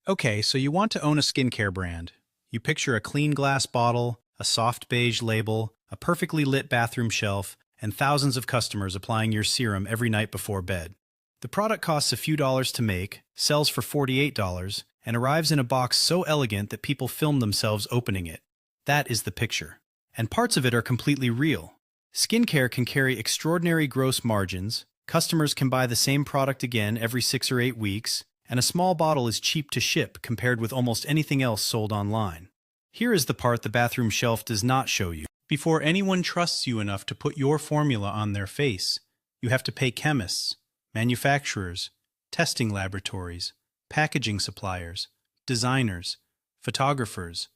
Okay, so you want to own a skincare brand. You picture a clean glass bottle, a soft beige label, a perfectly lit bathroom shelf, and thousands of customers applying your serum every night before bed. The product costs a few dollars to make, sells for $48, and arrives in a box so elegant that people film themselves opening it. That is the picture. And parts of it are completely real. Skincare can carry extraordinary gross margins, customers can buy the same product again every 6 or 8 weeks, and a small bottle is cheap to ship compared with almost anything else sold online. Here is the part the bathroom shelf does not show you. Before anyone trusts you enough to put your formula on their face, you have to pay chemists, manufacturers, testing laboratories, packaging suppliers, designers, photographers,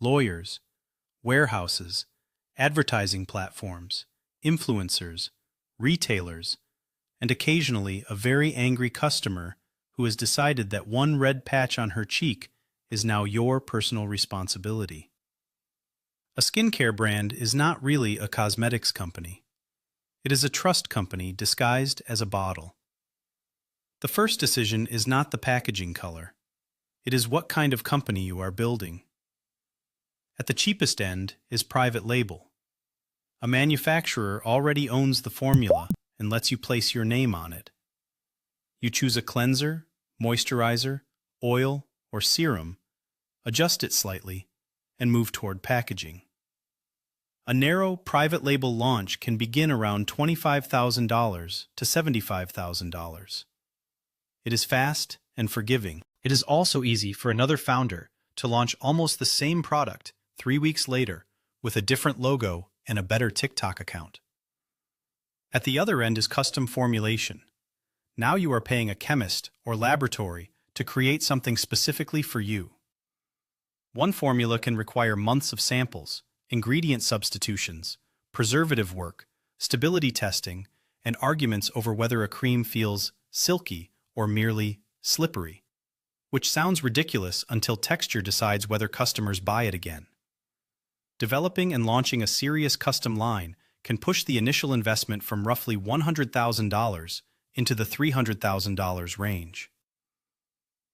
lawyers, warehouses, advertising platforms, influencers, retailers, and occasionally a very angry customer who has decided that one red patch on her cheek is now your personal responsibility. A skincare brand is not really a cosmetics company. It is a trust company disguised as a bottle. The first decision is not the packaging color. It is what kind of company you are building. At the cheapest end is private label. A manufacturer already owns the formula and lets you place your name on it. You choose a cleanser, moisturizer, oil, or serum, adjust it slightly, and move toward packaging. A narrow private label launch can begin around $25,000 to $75,000. It is fast and forgiving. It is also easy for another founder to launch almost the same product 3 weeks later with a different logo and a better TikTok account. At the other end is custom formulation. Now you are paying a chemist or laboratory to create something specifically for you. One formula can require months of samples, ingredient substitutions, preservative work, stability testing, and arguments over whether a cream feels silky or merely slippery, which sounds ridiculous until texture decides whether customers buy it again. Developing and launching a serious custom line can push the initial investment from roughly $100,000 into the $300,000 range.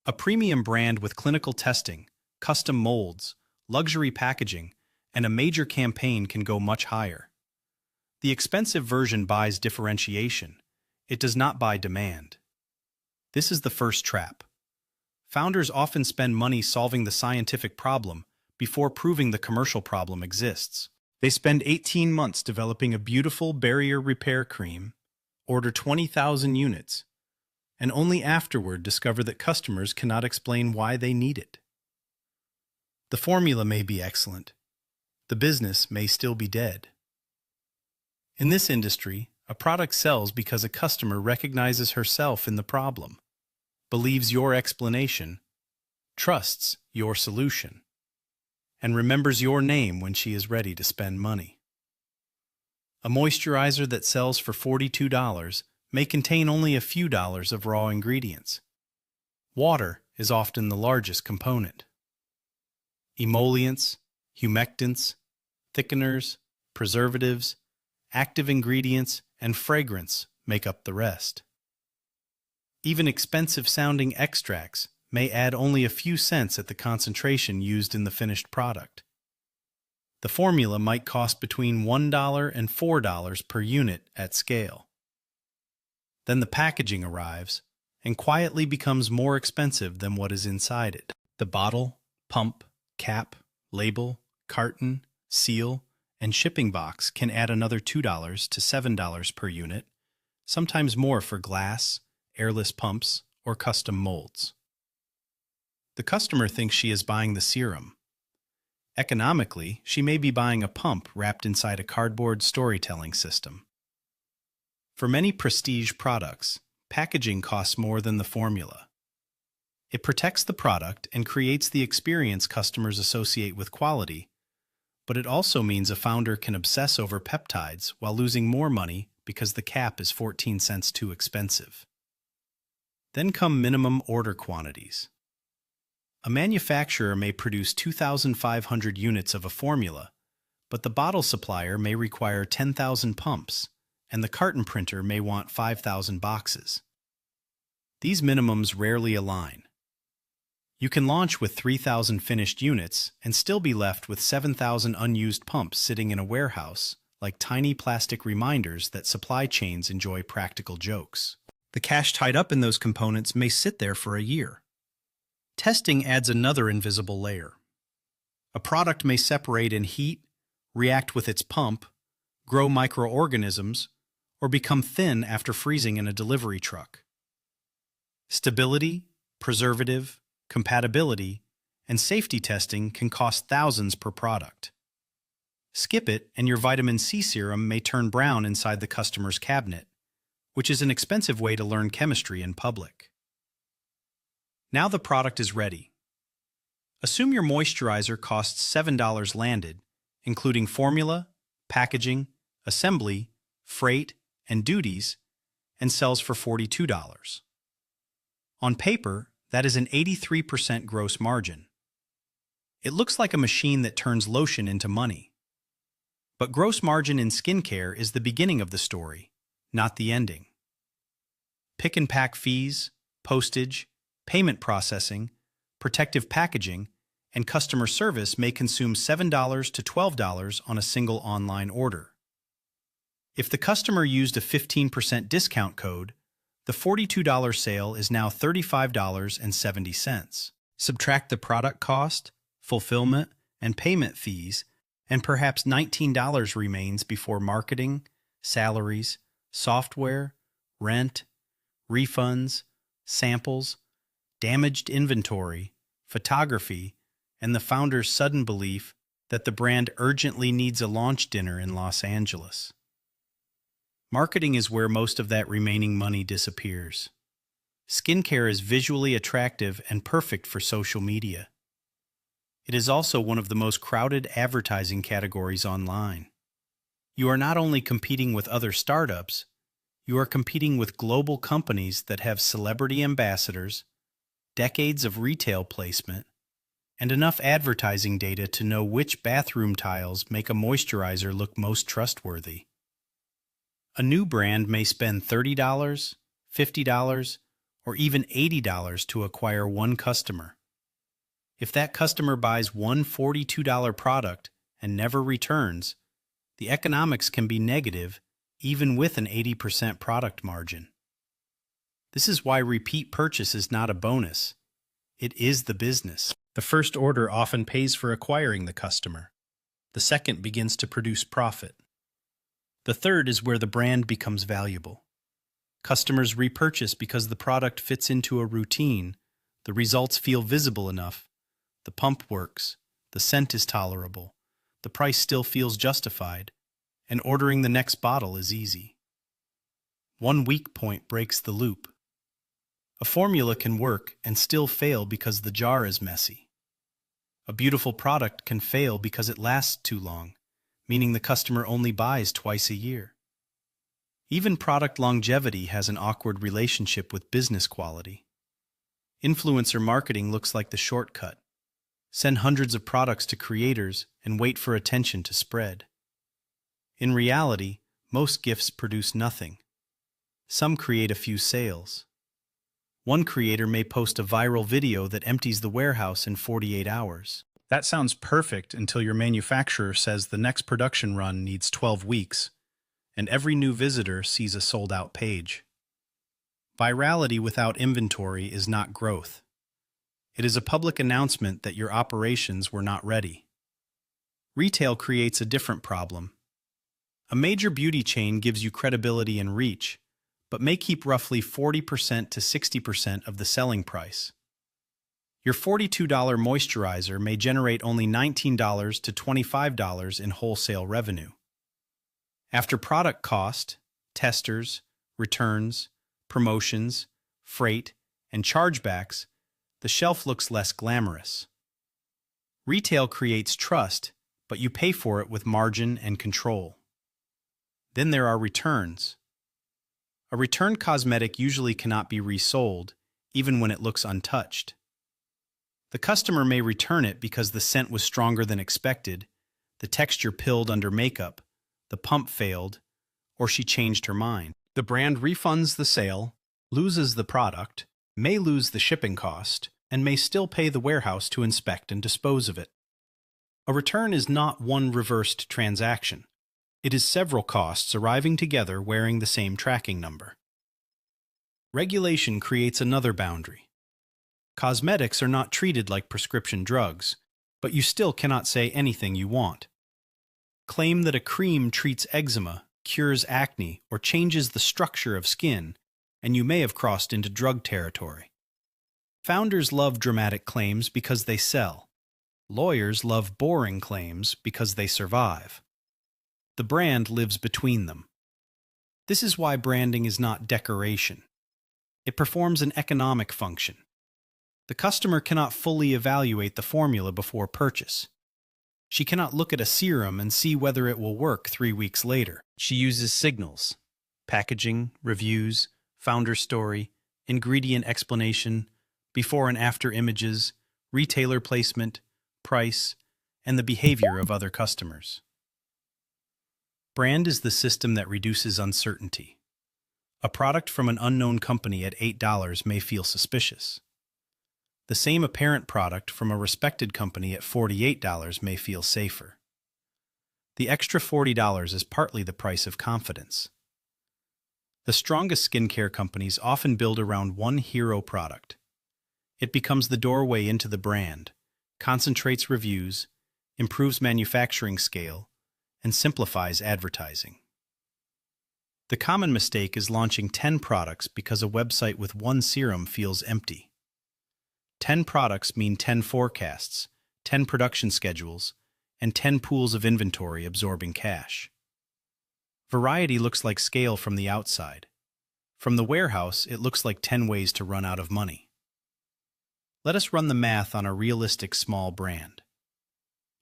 A premium brand with clinical testing, custom molds, luxury packaging, and a major campaign can go much higher. The expensive version buys differentiation. It does not buy demand. This is the first trap. Founders often spend money solving the scientific problem before proving the commercial problem exists. They spend 18 months developing a beautiful barrier repair cream, order 20,000 units, and only afterward discover that customers cannot explain why they need it. The formula may be excellent. The business may still be dead. In this industry, a product sells because a customer recognizes herself in the problem, believes your explanation, trusts your solution, and remembers your name when she is ready to spend money. A moisturizer that sells for $42 may contain only a few dollars of raw ingredients. Water is often the largest component. Emollients, humectants, thickeners, preservatives, active ingredients, and fragrance make up the rest. Even expensive-sounding extracts may add only a few cents at the concentration used in the finished product. The formula might cost between $1 and $4 per unit at scale. Then the packaging arrives and quietly becomes more expensive than what is inside it. The bottle, pump, cap, label, carton, seal, and shipping box can add another $2 to $7 per unit, sometimes more for glass, airless pumps, or custom molds. The customer thinks she is buying the serum. Economically, she may be buying a pump wrapped inside a cardboard storytelling system. For many prestige products, packaging costs more than the formula. It protects the product and creates the experience customers associate with quality, but it also means a founder can obsess over peptides while losing more money because the cap is 14 cents too expensive. Then come minimum order quantities. A manufacturer may produce 2,500 units of a formula, but the bottle supplier may require 10,000 pumps, and the carton printer may want 5,000 boxes. These minimums rarely align. You can launch with 3,000 finished units and still be left with 7,000 unused pumps sitting in a warehouse, like tiny plastic reminders that supply chains enjoy practical jokes. The cash tied up in those components may sit there for a year. Testing adds another invisible layer. A product may separate in heat, react with its pump, grow microorganisms, or become thin after freezing in a delivery truck. Stability, preservative, compatibility, and safety testing can cost thousands per product. Skip it and your vitamin C serum may turn brown inside the customer's cabinet, which is an expensive way to learn chemistry in public. Now the product is ready. Assume your moisturizer costs $7 landed, including formula, packaging, assembly, freight, and duties, and sells for $42. On paper, that is an 83% gross margin. It looks like a machine that turns lotion into money. But gross margin in skincare is the beginning of the story, not the ending. Pick and pack fees, postage, payment processing, protective packaging, and customer service may consume $7 to $12 on a single online order. If the customer used a 15% discount code, the $42 sale is now $35.70. Subtract the product cost, fulfillment, and payment fees, and perhaps $19 remains before marketing, salaries, software, rent, refunds, samples, damaged inventory, photography, and the founder's sudden belief that the brand urgently needs a launch dinner in Los Angeles. Marketing is where most of that remaining money disappears. Skincare is visually attractive and perfect for social media. It is also one of the most crowded advertising categories online. You are not only competing with other startups, you are competing with global companies that have celebrity ambassadors, decades of retail placement, and enough advertising data to know which bathroom tiles make a moisturizer look most trustworthy. A new brand may spend $30, $50, or even $80 to acquire one customer. If that customer buys one $42 product and never returns, the economics can be negative even with an 80% product margin. This is why repeat purchase is not a bonus. It is the business. The first order often pays for acquiring the customer. The second begins to produce profit. The third is where the brand becomes valuable. Customers repurchase because the product fits into a routine, the results feel visible enough, the pump works, the scent is tolerable, the price still feels justified, and ordering the next bottle is easy. One weak point breaks the loop. A formula can work and still fail because the jar is messy. A beautiful product can fail because it lasts too long, meaning the customer only buys twice a year. Even product longevity has an awkward relationship with business quality. Influencer marketing looks like the shortcut. Send hundreds of products to creators and wait for attention to spread. In reality, most gifts produce nothing. Some create a few sales. One creator may post a viral video that empties the warehouse in 48 hours. That sounds perfect until your manufacturer says the next production run needs 12 weeks, and every new visitor sees a sold-out page. Virality without inventory is not growth. It is a public announcement that your operations were not ready. Retail creates a different problem. A major beauty chain gives you credibility and reach, but may keep roughly 40% to 60% of the selling price. Your $42 moisturizer may generate only $19 to $25 in wholesale revenue. After product cost, testers, returns, promotions, freight, and chargebacks, the shelf looks less glamorous. Retail creates trust, but you pay for it with margin and control. Then there are returns. A returned cosmetic usually cannot be resold, even when it looks untouched. The customer may return it because the scent was stronger than expected, the texture pilled under makeup, the pump failed, or she changed her mind. The brand refunds the sale, loses the product, may lose the shipping cost, and may still pay the warehouse to inspect and dispose of it. A return is not one reversed transaction. It is several costs arriving together wearing the same tracking number. Regulation creates another boundary. Cosmetics are not treated like prescription drugs, but you still cannot say anything you want. Claim that a cream treats eczema, cures acne, or changes the structure of skin, and you may have crossed into drug territory. Founders love dramatic claims because they sell. Lawyers love boring claims because they survive. The brand lives between them. This is why branding is not decoration. It performs an economic function. The customer cannot fully evaluate the formula before purchase. She cannot look at a serum and see whether it will work 3 weeks later. She uses signals: packaging, reviews, founder story, ingredient explanation, before and after images, retailer placement, price, and the behavior of other customers. Brand is the system that reduces uncertainty. A product from an unknown company at $8 may feel suspicious. The same apparent product from a respected company at $48 may feel safer. The extra $40 is partly the price of confidence. The strongest skincare companies often build around one hero product. It becomes the doorway into the brand, concentrates reviews, improves manufacturing scale, and simplifies advertising. The common mistake is launching 10 products because a website with one serum feels empty. 10 products mean 10 forecasts, 10 production schedules, and 10 pools of inventory absorbing cash. Variety looks like scale from the outside. From the warehouse, it looks like 10 ways to run out of money. Let us run the math on a realistic small brand.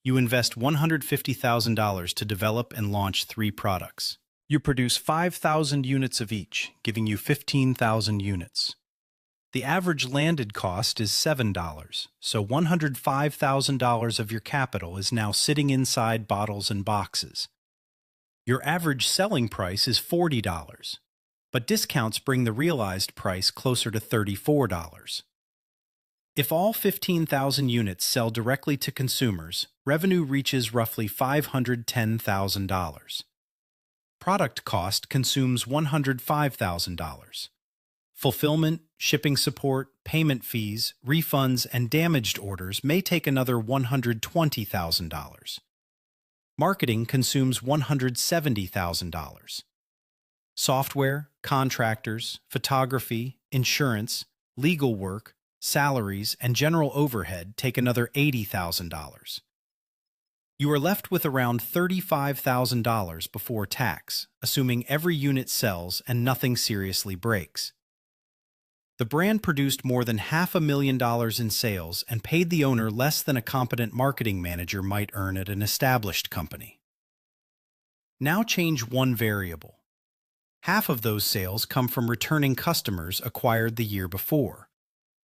You invest $150,000 to develop and launch 3 products. You produce 5,000 units of each, giving you 15,000 units. The average landed cost is $7, so $105,000 of your capital is now sitting inside bottles and boxes. Your average selling price is $40, but discounts bring the realized price closer to $34. If all 15,000 units sell directly to consumers, revenue reaches roughly $510,000. Product cost consumes $105,000. Fulfillment, shipping support, payment fees, refunds, and damaged orders may take another $120,000. Marketing consumes $170,000. Software, contractors, photography, insurance, legal work, salaries, and general overhead take another $80,000. You are left with around $35,000 before tax, assuming every unit sells and nothing seriously breaks. The brand produced more than $500,000 in sales and paid the owner less than a competent marketing manager might earn at an established company. Now change one variable. Half of those sales come from returning customers acquired the year before,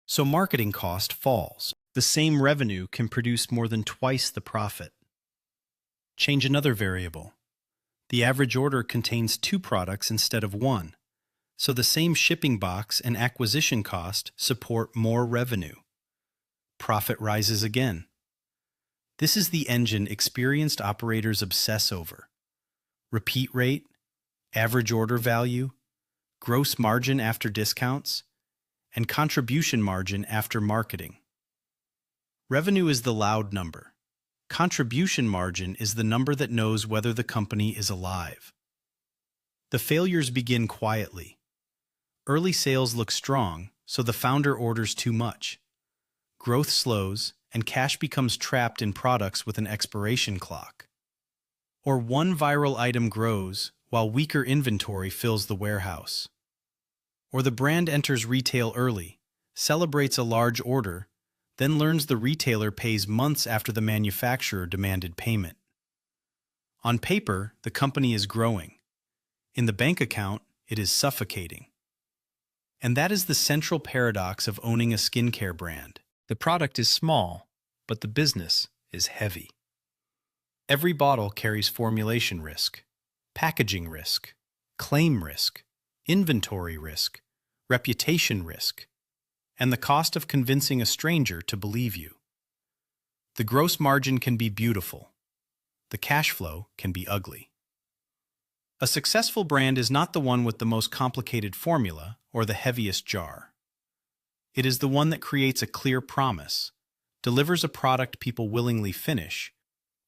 so marketing cost falls. The same revenue can produce more than twice the profit. Change another variable. The average order contains 2 products instead of 1, so the same shipping box and acquisition cost support more revenue. Profit rises again. This is the engine experienced operators obsess over. Repeat rate, average order value, gross margin after discounts, and contribution margin after marketing. Revenue is the loud number. Contribution margin is the number that knows whether the company is alive. The failures begin quietly. Early sales look strong, so the founder orders too much. Growth slows, and cash becomes trapped in products with an expiration clock. Or one viral item grows, while weaker inventory fills the warehouse. Or the brand enters retail early, celebrates a large order, then learns the retailer pays months after the manufacturer demanded payment. On paper, the company is growing. In the bank account, it is suffocating. And that is the central paradox of owning a skincare brand. The product is small, but the business is heavy. Every bottle carries formulation risk, packaging risk, claim risk, inventory risk, reputation risk, and the cost of convincing a stranger to believe you. The gross margin can be beautiful. The cash flow can be ugly. A successful brand is not the one with the most complicated formula or the heaviest jar. It is the one that creates a clear promise, delivers a product people willingly finish,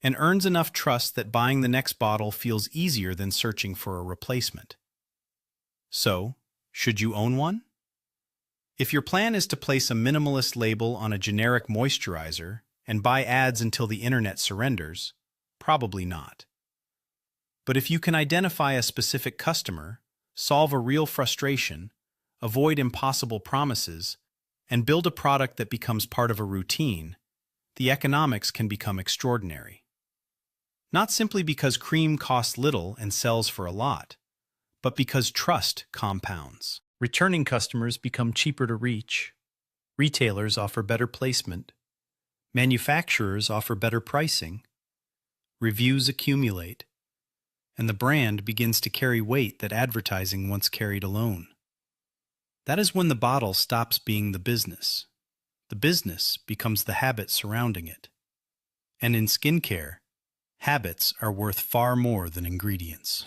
and earns enough trust that buying the next bottle feels easier than searching for a replacement. So, should you own one? If your plan is to place a minimalist label on a generic moisturizer and buy ads until the internet surrenders, probably not. But if you can identify a specific customer, solve a real frustration, avoid impossible promises, and build a product that becomes part of a routine, the economics can become extraordinary. Not simply because cream costs little and sells for a lot, but because trust compounds. Returning customers become cheaper to reach. Retailers offer better placement. Manufacturers offer better pricing. Reviews accumulate. And the brand begins to carry weight that advertising once carried alone. That is when the bottle stops being the business. The business becomes the habit surrounding it. And in skincare, habits are worth far more than ingredients.